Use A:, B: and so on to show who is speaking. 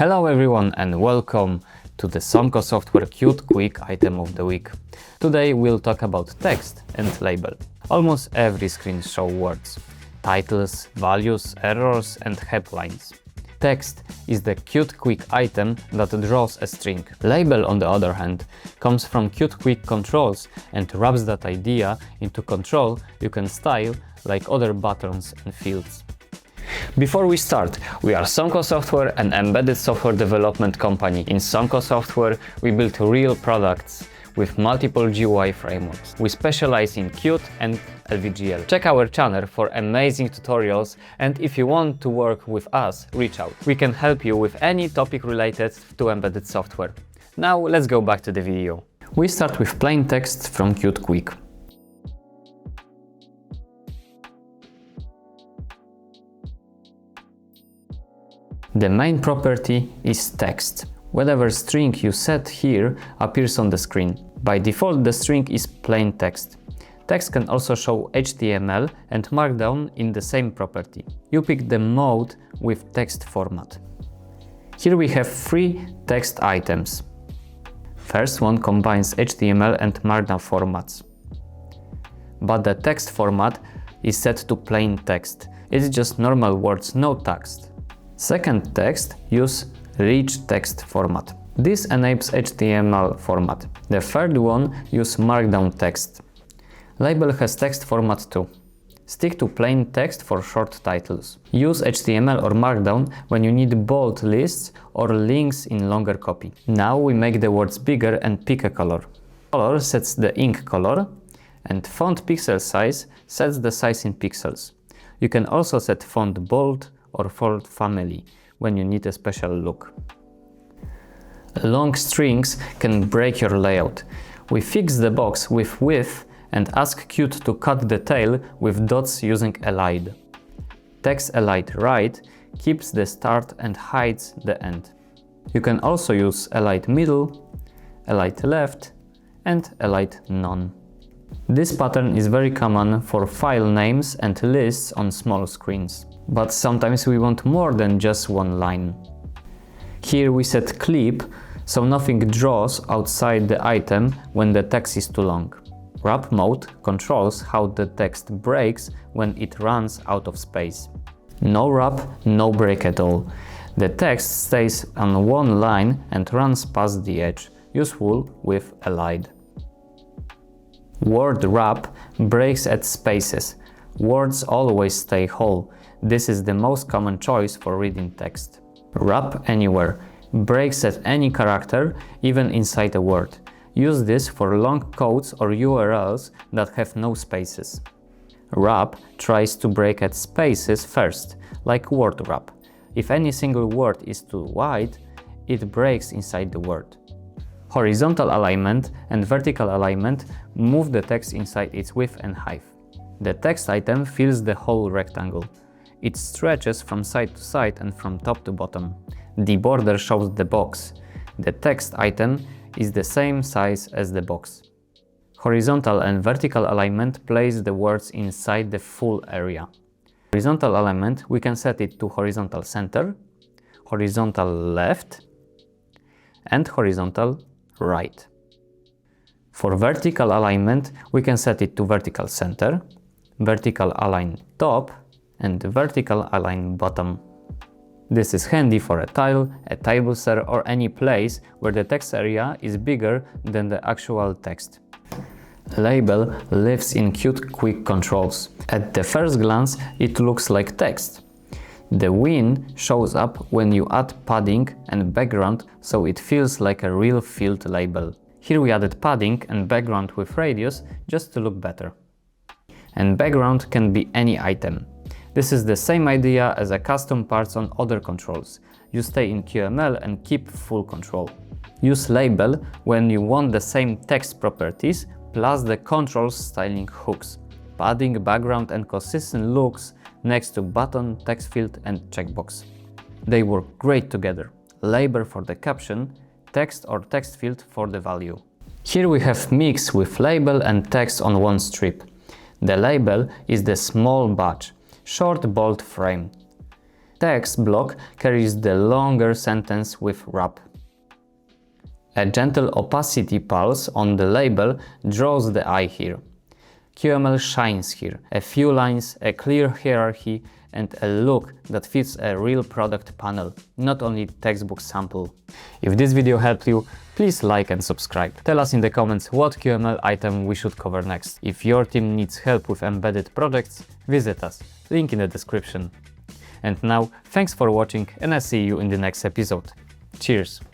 A: Hello everyone and welcome to the Somco Software Cute Quick Item of the Week. Today we'll talk about text and label. Almost every screen shows words, titles, values, errors and headlines. Text is the cute quick item that draws a string. Label, on the other hand, comes from cute quick controls and wraps that idea into control you can style like other buttons and fields. Before we start, we are Somco Software, an embedded software development company. In Somco Software, we build real products with multiple GUI frameworks. We specialize in Qt and LVGL. Check our channel for amazing tutorials, and if you want to work with us, reach out. We can help you with any topic related to embedded software. Now let's go back to the video. We start with plain text from Qt Quick. The main property is text. Whatever string you set here appears on the screen. By default, the string is plain text. Text can also show HTML and Markdown in the same property. You pick the mode with text format. Here we have three text items. First one combines HTML and Markdown formats. But the text format is set to plain text. It's just normal words, no text. Second text use rich text format. This enables HTML format. The third one use Markdown text. Label has text format too. Stick to plain text for short titles. Use HTML or Markdown when you need bold lists or links in longer copy. Now we make the words bigger and pick a color. Color sets the ink color and font.pixelSize sets the size in pixels. You can also set font bold or font family when you need a special look. Long strings can break your layout. We fix the box with width and ask Qt to cut the tail with dots using elide. Text elide right keeps the start and hides the end. You can also use elide middle, elide left and elide none. This pattern is very common for file names and lists on small screens. But sometimes we want more than just one line. Here we set clip so nothing draws outside the item when the text is too long. wrapMode controls how the text breaks when it runs out of space. No wrap, no break at all. The text stays on one line and runs past the edge, useful with elide. WordWrap breaks at spaces. Words always stay whole. This is the most common choice for reading text. WrapAnywhere breaks at any character, even inside a word. Use this for long codes or URLs that have no spaces. Wrap tries to break at spaces first, like WordWrap. If any single word is too wide, it breaks inside the word. Horizontal alignment and vertical alignment move the text inside its width and height. The text item fills the whole rectangle. It stretches from side to side and from top to bottom. The border shows the box. The text item is the same size as the box. Horizontal and vertical alignment place the words inside the full area. Horizontal alignment, we can set it to horizontal center, horizontal left, and horizontal right. For vertical alignment, we can set it to vertical center, vertical align top, and vertical align bottom. This is handy for a tile, a table set, or any place where the text area is bigger than the actual text. Label lives in Qt Quick controls. At the first glance, it looks like text. The win shows up when you add padding and background, so it feels like a real field label. Here we added padding and background with radius just to look better. And background can be any item. This is the same idea as a custom parts on other controls. You stay in QML and keep full control. Use label when you want the same text properties plus the controls styling hooks, padding, background and consistent looks next to button, TextField and CheckBox. They work great together. Label for the caption, text or TextField for the value. Here we have mix with label and text on one strip. The label is the small batch, short bold frame. text block carries the longer sentence with wrap. A gentle opacity pulse on the label draws the eye here. QML shines here. A few lines, a clear hierarchy, and a look that fits a real product panel, not only textbook sample. If this video helped you, please like and subscribe. Tell us in the comments what QML item we should cover next. If your team needs help with embedded projects, visit us. Link in the description. And now, thanks for watching, and I'll see you in the next episode. Cheers!